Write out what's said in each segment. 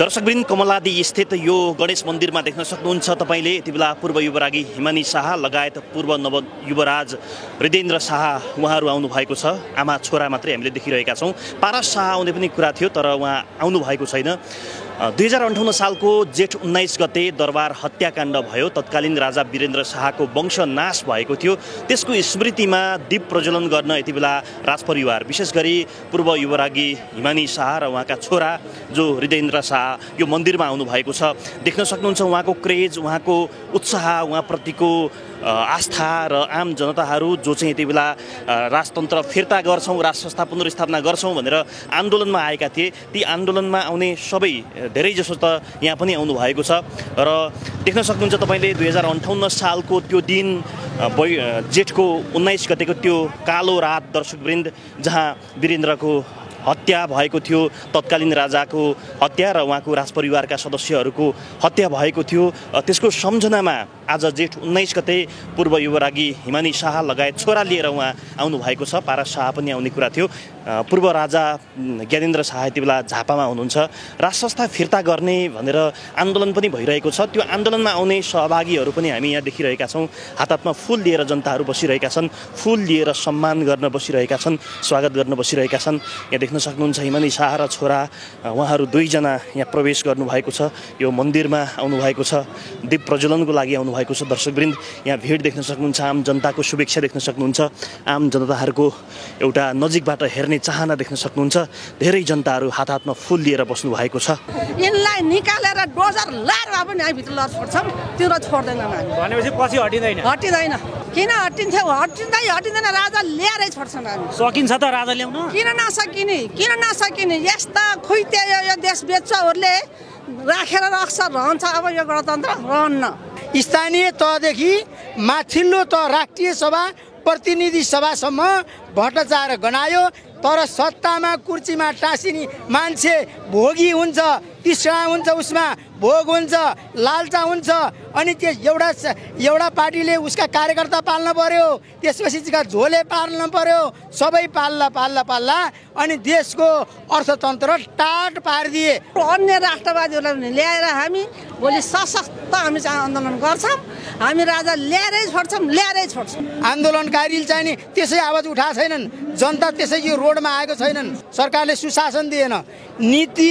दर्शकवृन्द कमलादी स्थित यो गणेश मन्दिरमा देख्न सक्नुहुन्छ तपाईले यति बेला पूर्व युवरागी हिमानी शाह लगायत पूर्व नव युवराज हृदेन्द्र शाह उहाँहरू आउनु भएको छ। आमा छोरा मात्रै हामीले देखिरहेका छौँ। पारस शाह आउने पनि कुरा थियो तर उहाँ आउनु भएको छैन। 2058 सालको जेठ 19 गते दरबार हत्याकाण्ड भयो। तत्कालीन राजा वीरेन्द्र शाहको वंशनाश भएको थियो। त्यसको स्मृतिमा दीप प्रज्वलन गर्न यति बेला राजपरिवार विशेष गरी पूर्व युवरागी हिमानी शाह र उहाँका छोरा जो हृदेन्द्र शाह यो मन्दिरमा आउनु भएको छ। देख्न सक्नुहुन्छ उहाँको क्रेज, उहाँको उत्साह, उहाँप्रतिको आस्था र आम जनताहरू जो चाहिँ यति बेला राजतन्त्र फिर्ता गर्छौँ, राज संस्था पुनर्स्थापना गर्छौँ भनेर आन्दोलनमा आएका थिए। ती आन्दोलनमा आउने सबै धेरैजसो त यहाँ पनि आउनु भएको छ। र देख्न सक्नुहुन्छ तपाईँले 2058 सालको त्यो दिन जेठको 19 गतेको त्यो कालो रात दर्शकवृन्द जहाँ वीरेन्द्रको हत्या भएको थियो, तत्कालीन राजाको हत्या र उहाँको राजपरिवारका सदस्यहरूको हत्या भएको थियो। त्यसको सम्झनामा आज जेठ 19 गते पूर्व युवरागी हिमानी शाह लगायत छोरा लिएर उहाँ आउनु भएको छ। पारस शाह पनि आउने कुरा थियो। पूर्व राजा ज्ञानेन्द्र शाह यति बेला झापामा हुनुहुन्छ। राज संस्था फिर्ता गर्ने भनेर आन्दोलन पनि भइरहेको छ। त्यो आन्दोलनमा आउने सहभागीहरू पनि हामी यहाँ देखिरहेका छौँ। हातमा फुल लिएर जनताहरू बसिरहेका छन्, फुल लिएर सम्मान गर्न बसिरहेका छन्, स्वागत गर्न बसिरहेका छन्। यहाँ देख्न सक्नुहुन्छ हिमानी शाह र छोरा उहाँहरू दुईजना यहाँ प्रवेश गर्नुभएको छ। यो मन्दिरमा आउनुभएको छ, दीप प्रज्वलनको लागि आउनुभएको छ। दर्शकवृन्द यहाँ भिड देख्न सक्नुहुन्छ, आम जनताको शुभेच्छा देख्न सक्नुहुन्छ, आम जनताहरूको एउटा नजिकबाट हेर्ने चाहना देख्न सक्नुहुन्छ। धेरै जनताहरू हातमा फुल लिएर बस्नु भएको छ। यिनलाई निकालेर डोजर लाएर पनि हामी भित्र छोड्छौँ, त्यो छोड्दैनौँ हामी। भनेपछि पछि हटिँदैन? हटिँदैन। किन हटिन्थ्यो? हटिँदैन। राजा ल्याएरै छोड्छौँ हामी। सकिन्छ त राजा ल्याउन? किन नसकिने? किन नसकिने? यस्ता खुइते यो देश बेच्चहरूले राखेर राख्छ, रहन्छ। अब यो गणतन्त्र रहन्न। स्थानीय तहदेखि माथिल्लो तह राष्ट्रिय सभा प्रतिनिधि सभासम्म भ्रष्टाचार गनायो। तर सत्तामा कुर्सीमा टाँसिने मान्छे भोगी हुन्छ, तृष्णा हुन्छ, उसमा भोग हुन्छ, लालचा हुन्छ। अनि त्यो एउटा पार्टीले उसका कार्यकर्ता पाल्न पर्यो, त्यसपछिका झोले पाल्न पर्यो, सबै पाल्ला अनि देशको अर्थतन्त्र टाट पारिदिए। अन्य राष्ट्रवादीहरूलाई ल्याएर हामी भोलि सशक्त हामी चाहिँ आन्दोलन गर्छौँ। हामी राजा ल्याएरै छोड्छौँ। आन्दोलनकारीले चाहिँ नि त्यसै आवाज उठाएको छैनन्। जनता त्यसै यो रोडमा आएको छैनन्। सरकारले सुशासन दिएन, नीति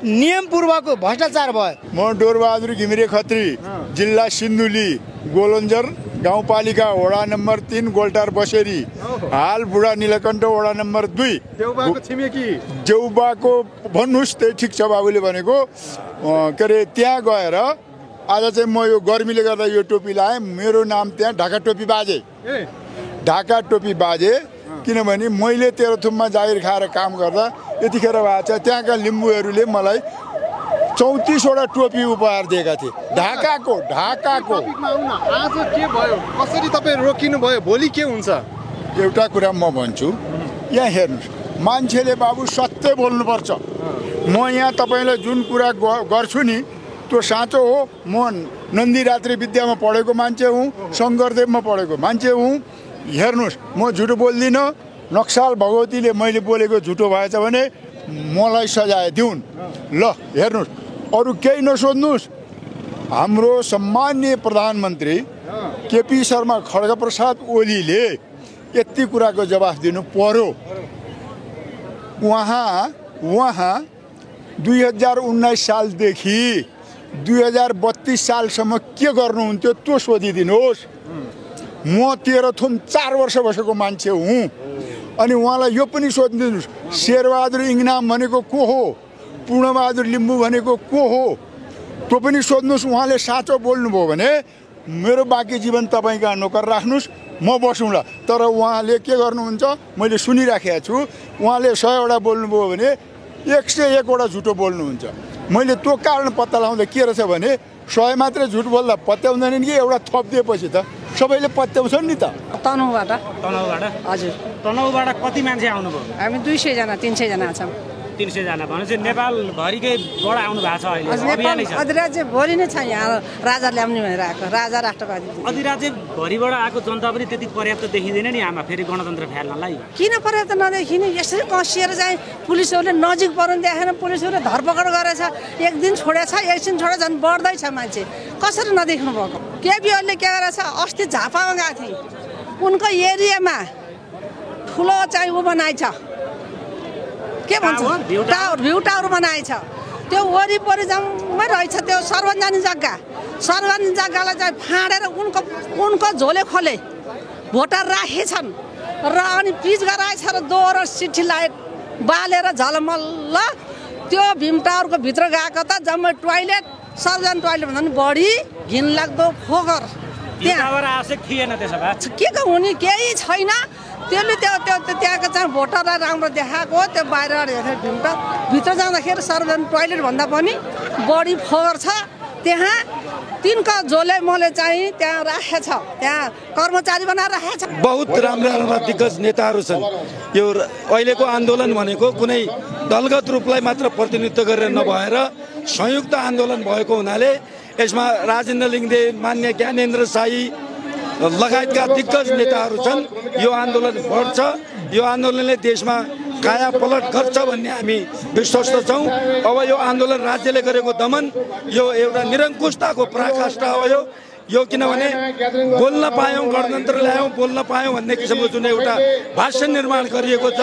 नियम पूर्वक भ्रष्टाचार भयो। म डोरबहादुर घिमिरे खत्री, जिल्ला सिन्धुली, गोलन्जर गाउँपालिका वडा नम्बर 3 गोल्टार बसेरी, हाल बुढा नीलकण्ठ वडा नम्बर 2। देउबाको छिमेकी जेउबाको भन्नुहोस्, त्यही ठिक छ बाबुले भनेको। के अरे त्यहाँ गएर आज चाहिँ म यो गर्मीले गर्दा यो टोपी लाएँ। मेरो नाम त्यहाँ ढाका टोपी बाजे। किनभने मैले तेह्रथुममा जागिर खाएर काम गर्दा यतिखेर भएको छ त्यहाँका लिम्बूहरूले मलाई 34 वटा टोपी उपहार दिएका थिए। ढाकाको आज के भयो? कसरी तपाईँ रोकिनु भयो? भोलि के हुन्छ? एउटा कुरा म भन्छु, यहाँ हेर्नुहोस्, मान्छेले बाबु सत्य बोल्नुपर्छ। म यहाँ तपाईँलाई जुन कुरा गर्छु नि त्यो साँचो हो। म नन्दी रात्रि विद्यामा पढेको मान्छे हुँ, शङ्करदेवमा पढेको मान्छे हुँ। हेर्नुहोस्, म झुटो बोल्दिनँ। नक्साल भगवतीले मैले बोलेको झुटो भएछ भने मलाई सजाय दिउन्। ल हेर्नुहोस्, अरू केही नसोध्नुहोस्। हाम्रो सम्माननीय प्रधानमन्त्री केपी शर्मा खड्गप्रसाद ओलीले यति कुराको जवाफ दिनु पर्यो। उहाँ 2019 सालदेखि 2032 सालसम्म के गर्नुहुन्थ्यो त्यो सोधिदिनुहोस्। म तेह्रथुम 4 वर्ष बसेको मान्छे हुँ। अनि उहाँलाई यो पनि सोधिदिनुहोस्, शेरबहादुर इङ्नाम भनेको को हो, पूर्णबहादुर लिम्बू भनेको को हो, त्यो पनि सोध्नुहोस्। उहाँले साँचो बोल्नुभयो भने मेरो बाँकी जीवन तपाईँका नोकर राख्नुहोस्, म बसौँला। तर उहाँले के गर्नुहुन्छ मैले सुनिराखेको छु। उहाँले 100 वटा बोल्नुभयो भने 101 वटा झुटो बोल्नुहुन्छ। मैले त्यो कारण पत्ता लगाउँदा के रहेछ भने 100 मात्रै झुट बोल्दा पत्याउँदैनन् कि एउटा थप दिएपछि त सबैले पत्याउँछन् नि त। तनहुबाट? हजुर। तनहुबाट कति मान्छे आउनुभयो? हामी 200 जना 300 जना छौँ। 300 जना भनेपछि नेपालभरिकैबाट आउनु भएको छ अहिले अभियानै छ। अधिराज्य भरि नै छ यहाँ राजा ल्याउने भनेर आएको राजा राष्ट्रवादी। अधिराज्यभरिबाट आएको जनता पनि त्यति पर्याप्त देखिँदैन नि आमा फेरि गणतन्त्र फ्याल्नलाई। किन पर्याप्त नदेखिने? यसरी कसिएर चाहिँ पुलिसहरूले नजिक पर्नु देखेन, पुलिसहरूले धरपकड गरेछ, एक दिन छोडेछ, एकछिन छोडेर झन् बढ्दैछ मान्छे। कसरी नदेख्नु भएको? केपी ओलीले के गरेछ? अस्ति झापामा गएको थिएँ, उनको एरियामा ठुलो चाहिँ ऊ बनाएछ, के भन्छ टावर, भ्यू टावर बनाएछ। त्यो वरिपरि जम्मै रहेछ त्यो सार्वजनिक जग्गा। सार्वजनिक जग्गालाई चाहिँ फाँडेर उनको झोले खोले भोटर राखेछन् र अनि पिच गराएछ र दोहोरो सिठी लाइट बालेर झलमल्ल त्यो भीम टावरको भित्र गएको त जम्मै टोइलेट, सार्वजनिक टोइलेट भन्दा पनि बढी घिनलाग्दो फोहोर। त्यहाँ आवश्यक थिएन त्यसो भए के को हुने केही छैन। त्यसले त्यहाँको चाहिँ भोटरलाई राम्रो देखाएको त्यो बाहिर भीम टावर भित्र जाँदाखेरि सार्वजनिक टोइलेट भन्दा पनि बढी फोहोर छ। त्यहाँ तिनको झोले मोले चाहिँ त्यहाँ राखेछ, त्यहाँ कर्मचारी बनाएर राखेछ। बहुत राम्रा दिग्गज नेताहरू छन्। यो अहिलेको आन्दोलन भनेको कुनै दलगत रूपलाई मात्र प्रतिनिधित्व गरेर नभएर संयुक्त आन्दोलन भएको हुनाले यसमा राजेन्द्र लिङ्गदेन, मान्य ज्ञानेन्द्र शाही लगायतका दिग्गज नेताहरू छन्। यो आन्दोलन बढ्छ, यो आन्दोलनले देशमा काया पलट गर्छ भन्ने हामी विश्वस्त छौँ। अब यो आन्दोलन राज्यले गरेको दमन यो एउटा निरङ्कुशताको पराकाष्ठा हो। यो किनभने बोल्न पायौँ, गणतन्त्र ल्यायौँ, बोल्न पायौँ भन्ने किसिमको जुन एउटा भाष्य निर्माण गरिएको छ,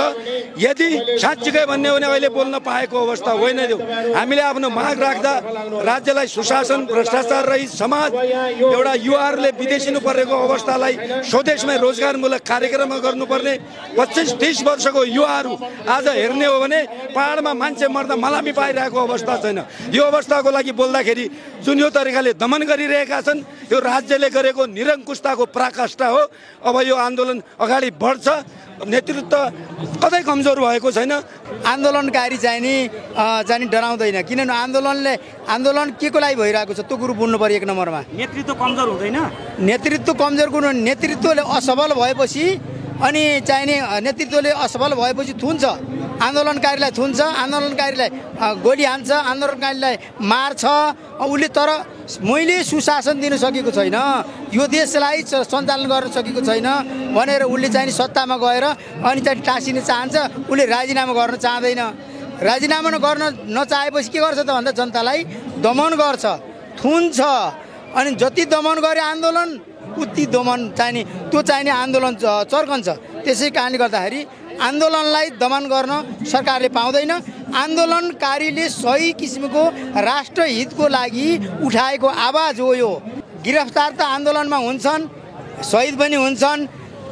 यदि साँच्चीकै भन्ने हो भने अहिले बोल्न पाएको अवस्था होइन। त्यो हामीले आफ्नो माग राख्दा राज्यलाई सुशासन, भ्रष्टाचार रहित समाज, एउटा युवाहरूले विदेशिनु परेको अवस्थालाई स्वदेशमै रोजगारमूलक कार्यक्रम गर्नुपर्ने 25-30 वर्षको युवाहरू आज हेर्ने हो भने पहाडमा मान्छे मर्दा मलामी पाइरहेको अवस्था छैन। यो अवस्थाको लागि बोल्दाखेरि जुन यो तरिकाले दमन गरिरहेका छन्, यो राज्यले गरेको निरङ्कुशताको पराकाष्ठा हो। अब यो आन्दोलन अगाडि बढ्छ, नेतृत्व कतै कमजोर भएको छैन। आन्दोलनकारी चाहिँ नि डराउँदैन, किनभने आन्दोलन के को लागि भइरहेको छ त्यो कुरो बुझ्नु पर्यो। एक नम्बरमा नेतृत्व कमजोर हुँदैन। नेतृत्व कमजोर कुरो, नेतृत्वले असफल भएपछि अनि चाहिने नेतृत्वले असफल भएपछि थुन्छ, आन्दोलनकारीलाई थुन्छ, आन्दोलनकारीलाई गोली हान्छ, आन्दोलनकारीलाई मार्छ उसले। तर मैले सुशासन दिन सकेको छैन, यो देशलाई सञ्चालन गर्न सकेको छैन भनेर उसले चाहिँ सत्तामा गएर अनि चाहिँ टाँसिन चाहन्छ। उसले राजीनामा गर्न चाहँदैन। राजीनामा गर्न नचाहेपछि के गर्छ त भन्दा जनतालाई दमन गर्छ, थुन्छ। अनि जति दमन गरे आन्दोलन उति दमन चाहिने त्यो चाहिने आन्दोलन चर्कन्छ। त्यसै कारणले गर्दाखेरि आन्दोलनलाई दमन गर्न सरकारले पाउँदैन। आन्दोलनकारीले सही किसिमको राष्ट्रहितको लागि उठाएको आवाज हो यो। गिरफ्तार त आन्दोलनमा हुन्छन्, शहीद पनि हुन्छन्,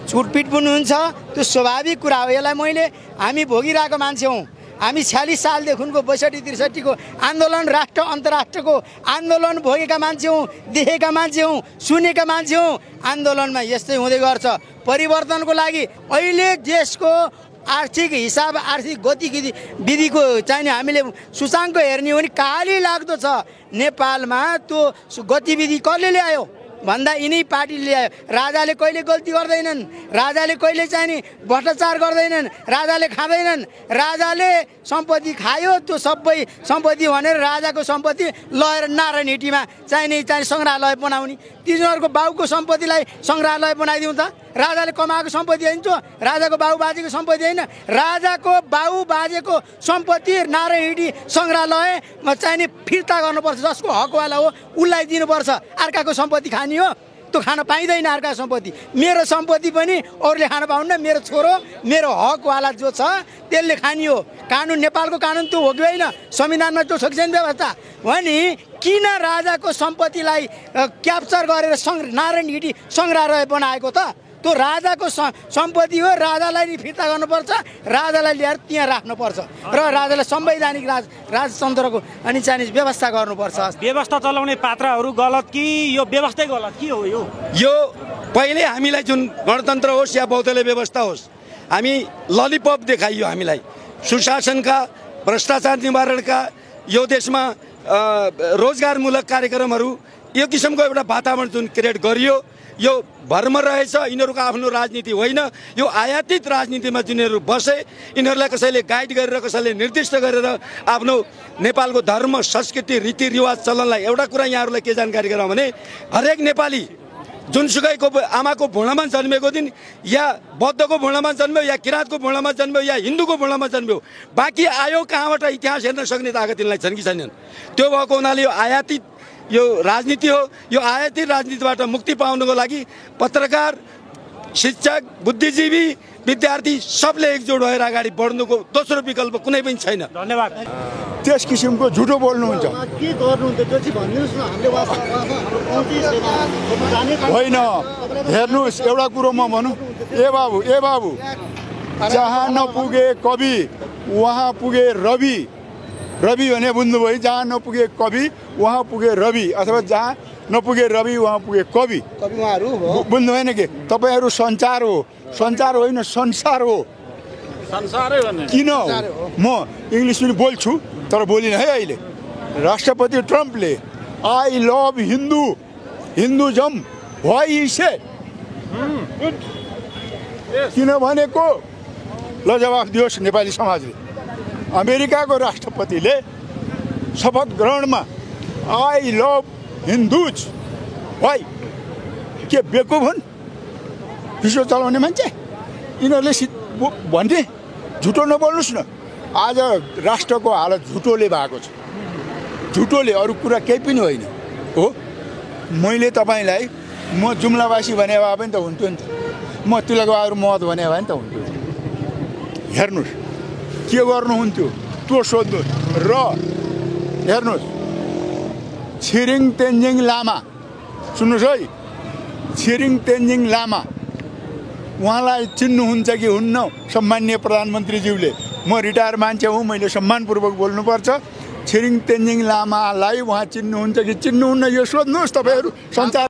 छुटपिट पनि हुन्छ, त्यो स्वाभाविक कुरा हो। यसलाई हामी भोगिरहेको मान्छे हौँ। हामी 46 सालदेखिको 62-63 को आन्दोलन, राष्ट्र अन्तर्राष्ट्रको आन्दोलन भोगेका मान्छे हौँ, देखेका मान्छे हौँ, सुनेका मान्छे हौँ। आन्दोलनमा यस्तै हुँदै गर्छ। परिवर्तनको लागि अहिले देशको आर्थिक हिसाब, आर्थिक गतिविधिको चाहिँ हामीले सूचाङ्क हेर्ने हो भने काली लाग्दो छ। नेपालमा त्यो गतिविधि कसले ल्यायो भन्दा यिनै पार्टीले ल्यायो। राजाले कहिले गल्ती गर्दैनन्, राजाले कहिले चाहिँ नि भ्रष्टाचार गर्दैनन्, राजाले खाँदैनन्। राजाले सम्पत्ति खायो, त्यो सबै सम्पत्ति भनेर राजाको सम्पत्ति लगेर नारायण हिटीमा चाहिँ सङ्ग्रहालय बनाउने। तिनीहरूको बाउको सम्पत्तिलाई सङ्ग्रहालय बनाइदिउँ त? राजाले कमाएको सम्पत्ति होइन त्यो, राजाको बाउ बाजेको सम्पत्ति होइन। राजाको बाउ बाजेको सम्पत्ति नारायण हिटी सङ्ग्रहालयमा चाहिँ नि फिर्ता गर्नुपर्छ। जसको हकवाला हो उसलाई दिनुपर्छ। अर्काको सम्पत्ति खाने हो, त्यो खान पाइँदैन। अर्का सम्पत्ति मेरो सम्पत्ति पनि अरूले खान पाउन्न। मेरो छोरो, मेरो हकवाला जो छ त्यसले खाने हो। कानुन, नेपालको कानुन त्यो हो कि होइन? संविधानमा त्यो छ कि छैन व्यवस्था? भने किन राजाको सम्पत्तिलाई क्याप्चर गरेर नारायण हिटी सङ्ग्रहालय बनाएको त? त्यो राजाको सम्पत्ति हो, राजालाई नि फिर्ता गर्नुपर्छ, राजालाई ल्याएर त्यहाँ राख्नुपर्छ र राजालाई संवैधानिक राजतन्त्रको अनि चाहिँ व्यवस्था गर्नुपर्छ। व्यवस्था चलाउने पात्रहरू गलत कि यो व्यवस्थै गलत के हो? यो पहिले हामीलाई जुन गणतन्त्र होस् या बहुदलीय व्यवस्था होस्, हामी ललिपप देखाइयो हामीलाई सुशासनका, भ्रष्टाचार निवारणका, यो देशमा रोजगारमूलक कार्यक्रमहरू, यो किसिमको एउटा वातावरण जुन क्रिएट गरियो यो भरमा रहेछ, यिनीहरूको आफ्नो राजनीति होइन, यो आयातित राजनीतिमा जिनीहरू बसे, यिनीहरूलाई कसैले गाइड गरेर कसैले निर्दिष्ट गरेर आफ्नो नेपालको धर्म संस्कृति रीतिरिवाज चलनलाई एउटा कुरा यहाँहरूलाई के जानकारी गराउँ भने हरेक नेपाली जुनसुकैको आमाको भुँडामा जन्मेको दिन या बौद्धको भुँडामा जन्म्यो या किराँतको भुँडामा जन्म्यो या हिन्दूको भुँडामा जन्म्यो, बाँकी आयो कहाँबाट इतिहास हेर्न सक्ने ताकत तिनलाई छन् कि छैनन्। त्यो भएको हुनाले यो आयातित यो राजनीति हो। यो आयातित राजनीतिबाट मुक्ति पाउनको लागि पत्रकार, शिक्षक, बुद्धिजीवी, विद्यार्थी सबले एकजुट भएर अगाडि बढ्नुको दोस्रो विकल्प कुनै पनि छैन। धन्यवाद। त्यस किसिमको झुटो बोल्नुहुन्छ के गर्नुहुन्छ त्यो चाहिँ भनिदिनुहोस् न। हामीले होइन, हेर्नुहोस् एउटा कुरो म भनौँ, ए बाबु जहाँ नपुगे कवि वहाँ पुगे रवि। रवि भने बुझ्नुभयो, जहाँ नपुगे कवि वहाँ पुगे रवि, अथवा जहाँ नपुगे रवि वहाँ पुगे कवि। उहाँहरू बुझ्नु भएन कि तपाईँहरू सञ्चार हो, सञ्चार होइन संसार हो। किन हो? म इङ्ग्लिस पनि बोल्छु तर बोलिनँ है अहिले। राष्ट्रपति ट्रम्पले आई लभ हिन्दू हिन्दुजम वाइ से किन भनेको? ल जवाफ दियोस् नेपाली समाजले। अमेरिकाको राष्ट्रपतिले शपथ ग्रहणमा आई लभ हिन्दुज वाइ के बेकुफ हुन्? विश्व चलाउने मान्छे यिनीहरूले भन्थे झुटो नबोल्नुहोस् न। आज राष्ट्रको हालत झुटोले भएको छ, झुटोले, अरू कुरा केही पनि होइन हो। मैले तपाईँलाई म जुम्लावासी भने भए पनि त हुन्थ्यो नि त, म तिलकबहादुर महत भने भए नि त हुन्थ्यो। हेर्नुहोस् के गर्नुहुन्थ्यो त्यो सोध्नुहोस्। र हेर्नुहोस् छिरिङ तेन्जिङ लामा, सुन्नुहोस् है, छिरिङ तेन्जिङ लामा उहाँलाई चिन्नुहुन्छ कि हुन्न? सम्माननीय प्रधानमन्त्रीज्यूले, म रिटायर मान्छे हुँ, मैले सम्मानपूर्वक बोल्नुपर्छ। छिरिङ तेन्जिङ लामालाई उहाँ चिन्नुहुन्छ कि चिन्नुहुन्न यो सोध्नुहोस् तपाईँहरू। सञ्चार